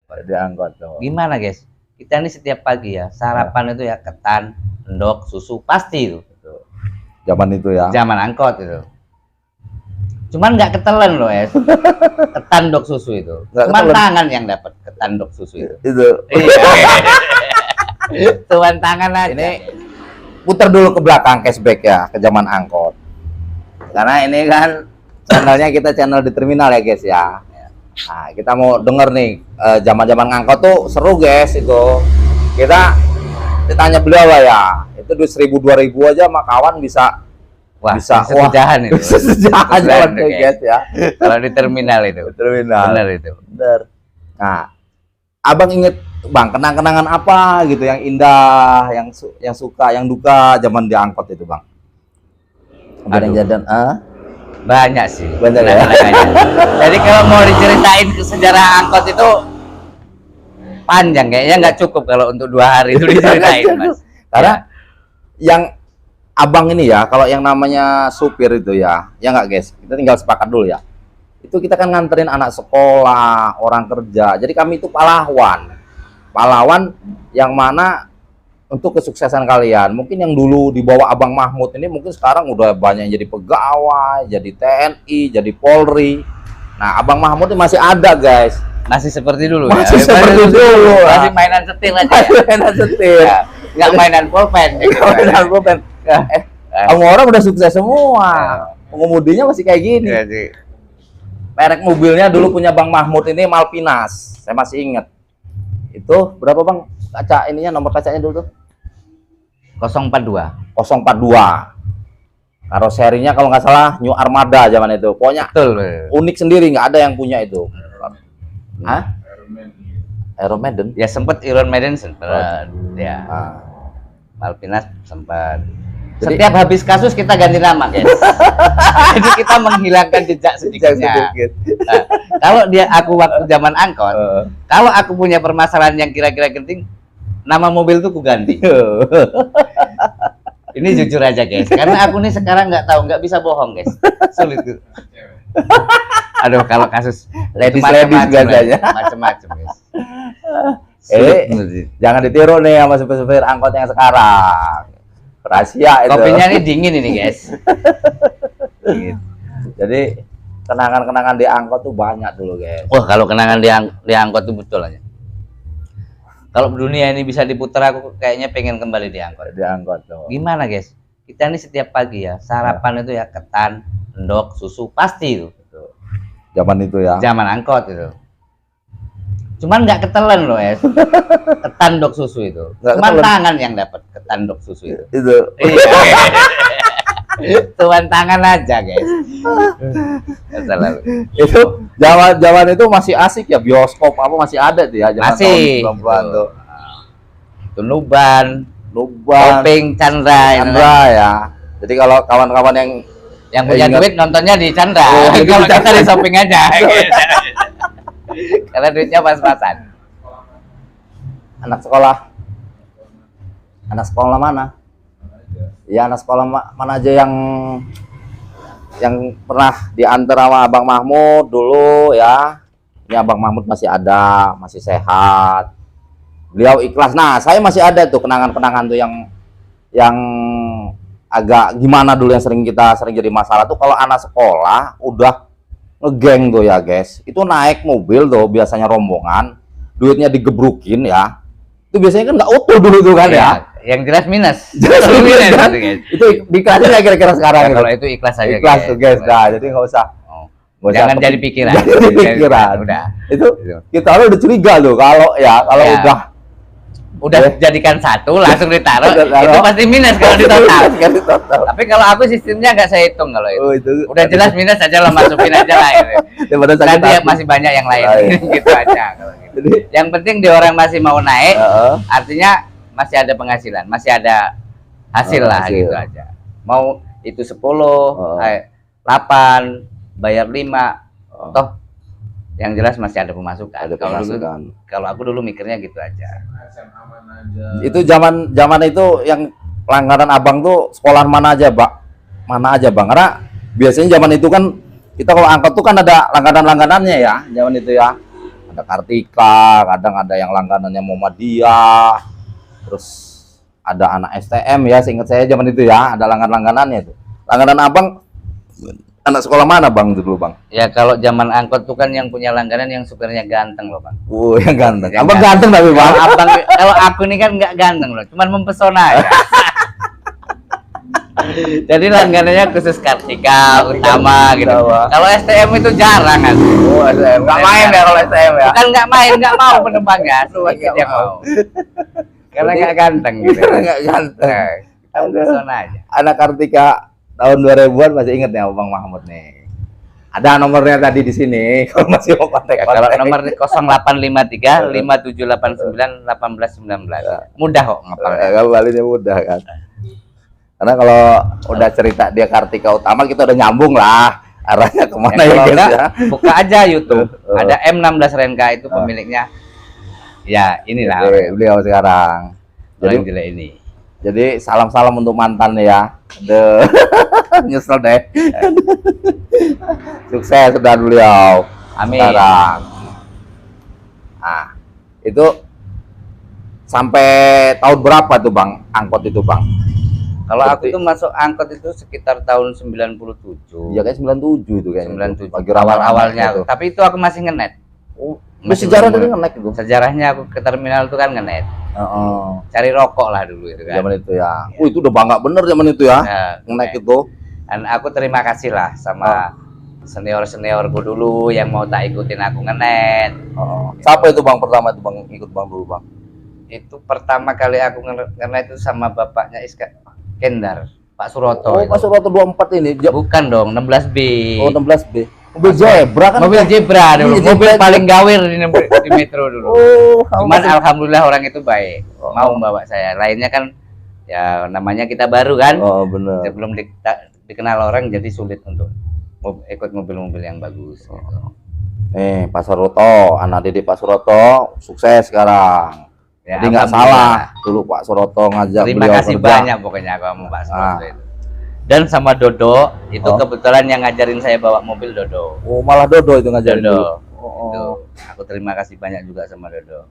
Di angkot tuh. Gimana guys? Kita ini setiap pagi ya sarapan itu ya ketan, endok, susu pasti itu. Zaman itu ya. Zaman angkot itu. Cuman nggak ketelan loh ya. Ketan dok susu itu. Cuman tangan yang dapat ketan dok susu itu. Itu. Tuan tangan aja. Ini putar dulu ke belakang cashback ya, ke zaman angkot. Karena ini kan channelnya kita channel di terminal ya guys ya. Nah, kita mau denger nih zaman-zaman angkot tuh seru guys itu. Kita ditanya beliau lah ya. Itu duit 1.000 2.000 aja sama kawan bisa. Wah, bisa sejahan itu. Sejahan jalan guys ya. Kalau di terminal itu. Terminal. Bener itu. Bener. Nah, abang inget bang kenang-kenangan apa gitu yang indah, yang suka, yang duka zaman di angkot itu bang? Ada yang jadan? Banyak sih. Banyak ya. Jadi kalau mau diceritain sejarah angkot itu panjang, kayaknya nggak cukup kalau untuk 2 hari itu diceritain mas. Karena yang abang ini ya, kalau yang namanya supir itu ya nggak guys, kita tinggal sepakat dulu ya. Itu kita kan nganterin anak sekolah, orang kerja. Jadi kami itu pahlawan yang mana untuk kesuksesan kalian. Mungkin yang dulu di bawah Abang Mahmud ini mungkin sekarang udah banyak yang jadi pegawai, jadi TNI, jadi Polri. Nah, Abang Mahmud ini masih ada, guys. Masih seperti dulu masih ya. Seperti dulu. Masih mainan setir aja. Mainan setir. Ya, nggak mainan pulpen. Mainan pulpen. Semua orang udah sukses semua. Pengemudinya masih kayak gini. Merek mobilnya dulu punya Bang Mahmud ini Malpinas. Saya masih ingat. Itu berapa Bang? Kaca ininya, nomor kacanya dulu tuh 042. Karoserinya kalau nggak salah New Armada zaman itu. Pokoknya betul. Unik sendiri, nggak ada yang punya itu. Hah? Iron Maiden? Ya sempat Iron Maiden sempat. Ya. Malpinas sempat. Setiap habis kasus kita ganti nama, guys. Jadi kita menghilangkan jejak sedikitnya. Nah, kalau aku waktu zaman angkot, kalau aku punya permasalahan yang kira-kira genting, nama mobil tuh ku ganti. Ini jujur aja, guys. Karena aku nih sekarang nggak bisa bohong, guys. Sulit gitu. Aduh, kalau kasus ladies biasanya macam-macam, guys. Jangan ditiru nih sama supir-supir angkot yang sekarang. Rahasia itu. Kopinya ini dingin ini guys. Jadi kenangan-kenangan di angkot tuh banyak dulu guys. Wah, kalau kenangan di angkot tuh betul aja. Kalau dunia ini bisa diputar, aku kayaknya pengen kembali di angkot. Di angkot tuh. Gimana guys? Kita ini setiap pagi ya sarapan itu ya ketan, endok, susu pasti itu. Zaman itu ya. Zaman angkot itu. Cuman nggak ketelan loh ya. Ketan dok susu itu. Cuman tangan yang dapat ketan dok susu itu. Itu. Tuan tangan aja guys. Itu zaman itu masih asik ya, bioskop apa masih ada tuh ya zaman masih. Tahun 90-an tuh. Itu Nuban, Shopping Chandra ya. Jadi kalau kawan-kawan yang punya duit nontonnya di Chandra. Kalau kita di shopping aja. Karena duitnya pas-pasan. Anak sekolah mana? Ya anak sekolah mana aja yang pernah diantar sama Abang Mahmud dulu ya. Ini Abang Mahmud masih ada, masih sehat. Beliau ikhlas. Nah, saya masih ada tuh kenangan-kenangan tuh yang agak gimana dulu yang sering jadi masalah tuh kalau anak sekolah udah ngegeng tuh ya guys, itu naik mobil tuh biasanya rombongan, duitnya digebrukin ya, itu biasanya kan nggak utuh dulu tuh kan ya, yang jelas minus. Minus kan? Itu diiklasin ya kira-kira sekarang ya, kalau itu ikhlas aja ikhlas tuh guys, nah jadi nggak usah jangan jadi pikiran. Jadi pikiran udah itu kita udah curiga tuh kalau udah jadikan satu langsung ditaruh itu pasti minus kalau di total. Tapi kalau aku sistemnya nggak saya hitung kalau itu. Udah jelas minus aja lah, masukin aja lah itu. Nanti masih banyak yang lain gitu aja. Gitu. Yang penting di orang masih mau naik, artinya masih ada penghasilan, masih ada hasil lah gitu aja. Mau itu 10, 8, bayar 5, toh yang jelas masih ada pemasukan. Kalau aku dulu mikirnya gitu aja. Itu zaman itu yang langganan abang tuh sekolahan mana aja bang? Karena biasanya zaman itu kan kita kalau angkot tuh kan ada langganan-langganannya ya, zaman itu ya. ada Kartika, kadang ada yang langganannya Muhammadiyah, terus ada anak STM ya, seingat saya zaman itu ya, ada langganan-langganannya itu. Langganan abang, anak sekolah mana bang dulu bang? Ya kalau zaman angkot tuh kan yang punya langganan yang supirnya ganteng loh bang. Yang ganteng. Yang Abang ganteng tapi bang. Kalau aku ini kan nggak ganteng loh, cuman mempesona ya. Jadi langganannya khusus Kartika utama gitu. Kalau STM itu jarang kan. STM nggak main ya kalau STM ya. Bukan nggak main, nggak mau penumpangnya, sedikit yang mau. Karena nggak ganteng gitu. Nggak ganteng. Kita mempesona aja. Anak Kartika tahun 2000-an masih inget nih Bang Mahmud nih. Ada nomornya tadi di sini kalau masih mau kontak. Kalau nomor 0853 5789 1819. Mudah kok ngapalnya. Kalau baliknya mudah kan. Karena kalau udah cerita dia Kartika Utama kita udah nyambung lah arahnya kemana ya, guys ya. Buka aja YouTube. Ada M16 Renka itu pemiliknya. Ya inilah beliau sekarang. Jadi jelek ini. Jadi salam-salam untuk mantan ya. Nyesel deh. Sukses sudah beliau. Amin. Sekarang. Nah, itu sampai tahun berapa tuh Bang angkot itu Bang? Kalau aku tuh masuk angkot itu sekitar tahun 97. Ya kayak 97 itu kayaknya. 97. Bagi Awal-awalnya. Tapi itu aku masih ngenet. Masih sejarah dari ngenek itu. Sejarahnya aku ke terminal itu kan ngenet. Cari rokok lah dulu itu kan. Zaman itu ya. Itu udah bangga bener zaman itu ya. Ngenek itu. Dan aku terima kasih lah sama senior-seniorku dulu yang mau tak ikutin aku ngenet. Siapa itu Bang pertama itu Bang ikut Bang dulu Bang? Itu pertama kali aku ngenet itu sama bapaknya Kendar, Pak Suroto. Oh, Pak Suroto 24 ini. Bukan dong, 16B. Oh, 16B. Mobil Zebra kan? Mobil Zebra dulu, mobil paling gawir di Metro dulu. Cuman alhamdulillah orang itu baik, mau membawa saya. Lainnya kan ya namanya kita baru kan. Oh, benar. Sebelum dikenal orang jadi sulit untuk ikut mobil-mobil yang bagus. Pak Suroto, anak didik Pak Suroto sukses sekarang. Ya, jadi nggak salah dulu Pak Suroto ngajak terima beliau kasih kerja. banyak pokoknya sama Pak Suroto itu. Dan sama Dodo itu kebetulan yang ngajarin saya bawa mobil Dodo. Oh malah Dodo itu ngajarin Dodo. dulu. Itu. Aku terima kasih banyak juga sama Dodo.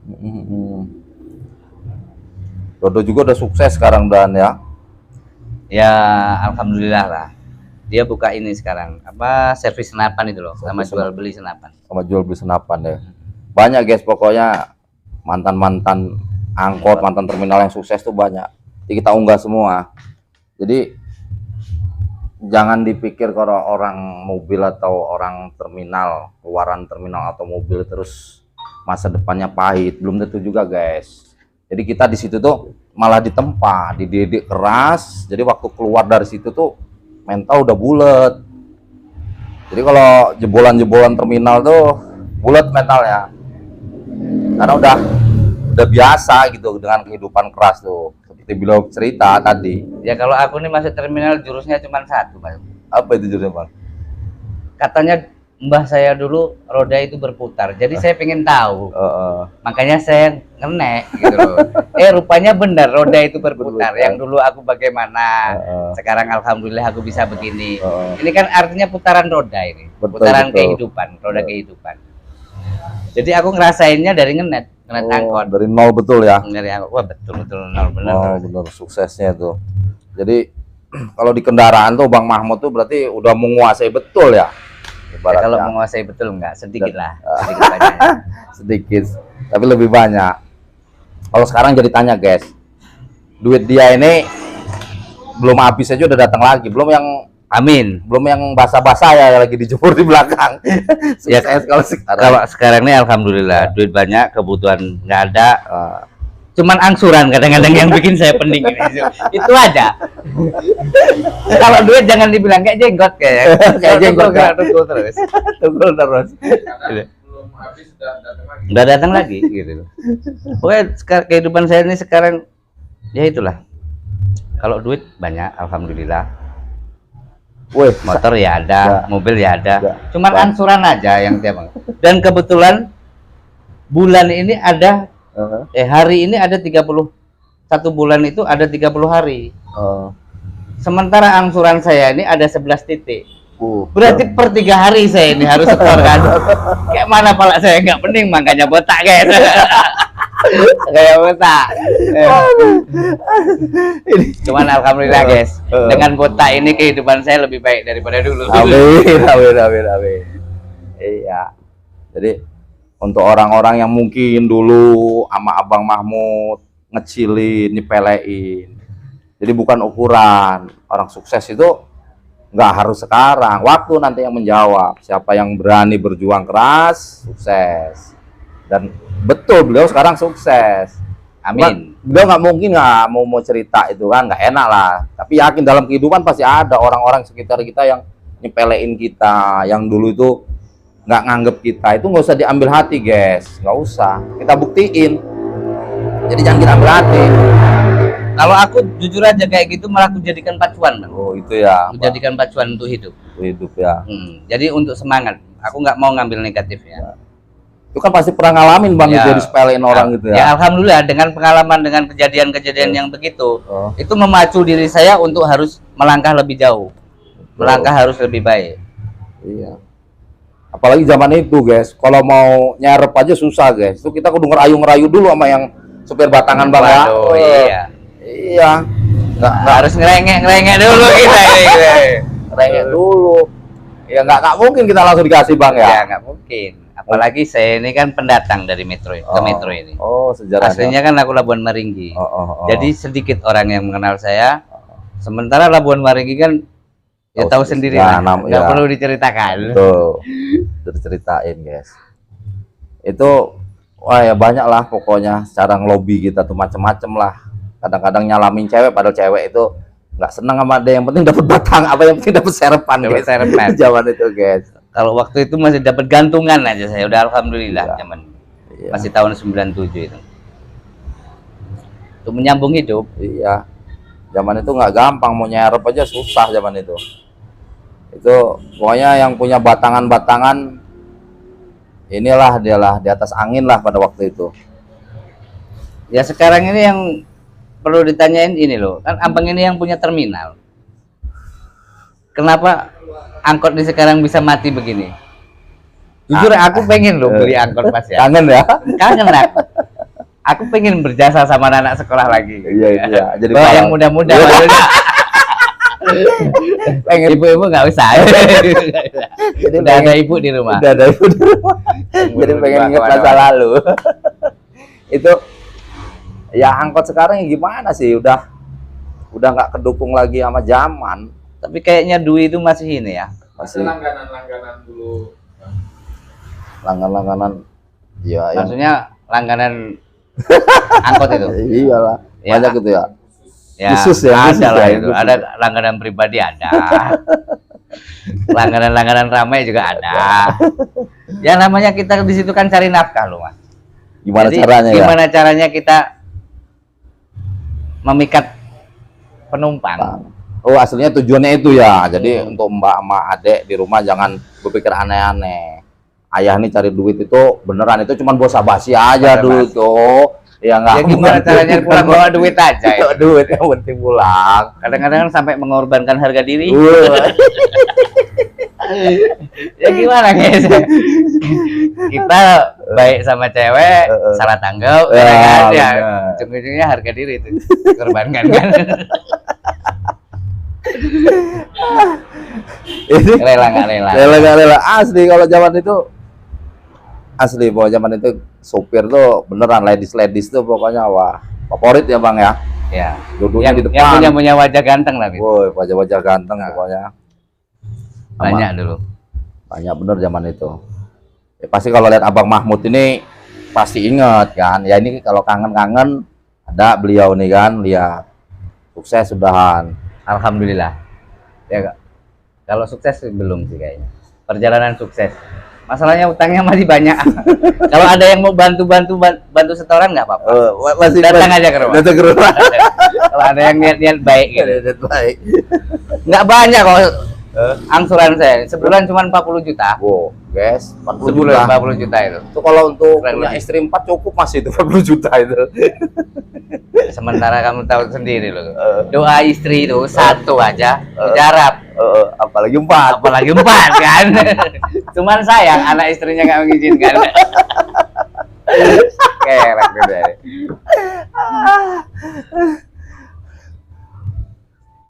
Dodo juga udah sukses sekarang Dan ya. Ya alhamdulillah lah. Dia buka ini sekarang apa servis senapan itu loh, sama jual beli senapan. Sama jual beli senapan ya. Banyak guys pokoknya mantan-mantan angkot, mantan terminal yang sukses tuh banyak. Jadi kita unggah semua. Jadi jangan dipikir kalau orang mobil atau orang terminal, keluaran terminal atau mobil terus masa depannya pahit. Belum tentu juga guys. Jadi kita di situ tuh malah ditempa, dididik keras. Jadi waktu keluar dari situ tuh mental udah bulat. Jadi kalau jebolan-jebolan terminal tuh bulat mentalnya. Karena udah biasa gitu dengan kehidupan keras tuh. Seperti beliau cerita tadi. Ya kalau aku nih masuk terminal jurusnya cuma satu, Mas. Apa itu jurusnya, Bang? Katanya mbah saya dulu roda itu berputar. Jadi saya pengen tahu. Makanya saya ngenek gitu loh. Rupanya benar roda itu berputar. Yang dulu aku bagaimana. Sekarang alhamdulillah aku bisa begini. Ini kan artinya putaran roda ini. Putaran kehidupan, roda kehidupan. Jadi aku ngerasainnya dari ngenet angkot. Dari nol betul ya? Dari angkot, wah betul nol bener. Oh bener suksesnya tuh. Jadi kalau di kendaraan tuh Bang Mahmud tuh berarti udah menguasai betul ya? Ya kalau menguasai betul enggak, sedikit lah. Sedikit banyak. Sedikit, tapi lebih banyak. Kalau sekarang jadi tanya guys, duit dia ini belum habis aja udah datang lagi, belum yang amin, belum yang basah-basah ya lagi dijemur di belakang. Ya kalau sekarang ini alhamdulillah duit banyak, kebutuhan nggak ada. Cuman angsuran kadang-kadang yang bikin saya pening ini. Itu aja. Kalau duit jangan dibilang kayak jenggot kayak jenggot tukul terus. Tukul terus. Udah datang lagi gitu. Pokoknya kehidupan saya ini sekarang ya itulah. Kalau duit banyak alhamdulillah. Motor ya ada, mobil ya ada. Cuman angsuran aja yang tiap. Dan kebetulan bulan ini ada hari ini ada 31 bulan itu ada 30 hari. Sementara angsuran saya ini ada 11 titik. Berarti per 3 hari saya ini harus setor kan. Kayak mana pala saya nggak pening, makanya botak guys. Kayak botak. Cuman alhamdulillah guys, dengan botak ini kehidupan saya lebih baik daripada dulu. Amin, amin, amin, amin. Iya. Jadi untuk orang-orang yang mungkin dulu sama Abang Mahmud ngecilin, nyepelein. Jadi bukan ukuran. Orang sukses itu nggak harus sekarang. Waktu nanti yang menjawab. Siapa yang berani berjuang keras, sukses. Dan betul beliau sekarang sukses. Amin. Beliau nggak mungkin nggak mau cerita itu kan, nggak enak lah. Tapi yakin dalam kehidupan pasti ada orang-orang sekitar kita yang nyepelein kita, yang dulu itu nggak nganggep kita. Itu nggak usah diambil hati guys, nggak usah. Kita buktiin. Jadi jangan kita ambil hati. Kalau aku jujur aja kayak gitu malah aku jadikan pacuan, Bang. Oh itu ya. Aku jadikan pacuan untuk hidup. Hidup ya. Jadi untuk semangat. Aku nggak mau ngambil negatifnya. Itu kan pasti pernah ngalamin Bang, Ya. jadi sepelein orang gitu ya. Ya alhamdulillah dengan pengalaman dengan kejadian-kejadian yang begitu, itu memacu diri saya untuk harus melangkah lebih jauh, melangkah harus lebih baik. Iya. Apalagi zaman itu guys, kalau mau nyarep aja susah guys. Itu kita kudu ngerayu dulu sama yang supir batangan Bang ya. Waduh, iya. Iya. Nggak harus ngerengek dulu kita. Ngerengek dulu. Ya nggak mungkin kita langsung dikasih Bang ya. Ya nggak mungkin. Apalagi saya ini kan pendatang dari metro ke metro ini. Oh, sejarahnya. Aslinya kan aku Labuan Maringgi. Jadi sedikit orang yang mengenal saya. Sementara Labuan Maringgi kan ya tahu sendiri lah. Nggak perlu diceritakan. Tuh. Ceritain guys. Itu wah ya banyak lah pokoknya cara ngelobi kita tuh macem-macem lah. Kadang-kadang nyalamin cewek padahal cewek itu nggak senang sama dia, yang penting dapat batang, apa yang penting dapat serepan guys. Serepan. Zaman itu guys. Kalau waktu itu masih dapat gantungan aja saya udah alhamdulillah zaman. Masih tahun 97 itu. Untuk menyambung hidup. Iya. Zaman itu nggak gampang, mau nyerep aja susah zaman itu. Itu pokoknya yang punya batangan-batangan inilah dialah di atas angin lah pada waktu itu. Ya sekarang ini yang perlu ditanyain ini loh, kan Abang ini yang punya terminal. Kenapa angkot di sekarang bisa mati begini? Jujur aku pengen loh beli angkot Mas ya. Kangen ya? Kangen aku. Aku pengen berjasa sama anak sekolah lagi. Iya iya. Jadi yang muda-muda maksudnya. Pengen ibu-ibu nggak usah. Jadi udah ada ibu di rumah. Udah ada ibu di rumah. Jadi pengen ingat masa lalu. Itu ya angkot sekarang ya gimana sih? Udah nggak kedukung lagi sama zaman. Tapi kayaknya Dwi itu masih ini ya. Masih langganan dulu. Langganan. Ya, maksudnya langganan angkot itu. Iyalah. Ya. Banyak gitu ya. Ya, khusus ya, ada lah ya, itu. Ada langganan pribadi ada. Langganan ramai juga ada. Ya namanya kita di situ kan cari nafkah loh, Mas. Gimana Jadi, caranya gimana caranya kita memikat penumpang? Oh, aslinya tujuannya itu ya. Jadi untuk Mbak sama Adek di rumah jangan berpikir aneh-aneh. Ayah nih cari duit itu beneran, itu cuma basa-basi aja dulu tuh. Ya enggak. Ya gimana caranya pulang bawa duit aja ya. Duit yang penting pulang. Kadang-kadang kan sampai mengorbankan harga diri. Ya gimana guys? Kita baik sama cewek, salah tanggap, kan? Ya ujung-ujungnya harga diri itu dikorbankan kan. Ini Rela nggak rela asli. Kalau zaman itu asli, bahwa zaman itu sopir tuh beneran ladies tuh pokoknya wah favorit ya Bang ya. Ya. Duduknya di depan. Yang punya wajah ganteng lah. Woi, wajah-wajah ganteng pokoknya. Banyak dulu. Banyak bener zaman itu. Ya, pasti kalau lihat Abang Mahmud ini pasti inget kan. Ya ini kalau kangen-kangen ada beliau nih kan, lihat sukses sudahan. Alhamdulillah. Ya kalau sukses belum sih kayaknya. Perjalanan sukses. Masalahnya utangnya masih banyak. Kalau ada yang mau bantu setoran nggak apa-apa. Masih datang aja ke rumah. Datang ke rumah. Kalau ada yang niat baik gitu. Niat baik. Nggak banyak kok. Angsuran saya sebulan cuma 40 juta. Wow, guys, 40 Sebulan juta. 40 juta itu. Itu kalau untuk Kurang punya lebih. istri 4 cukup masih itu 40 juta itu. Sementara kamu tahu sendiri loh. Doa istri itu satu aja mujarab. Apalagi 4. Apalagi 4 kan. Cuman sayang anak istrinya nggak mengizinkan. Kerek gitu ya.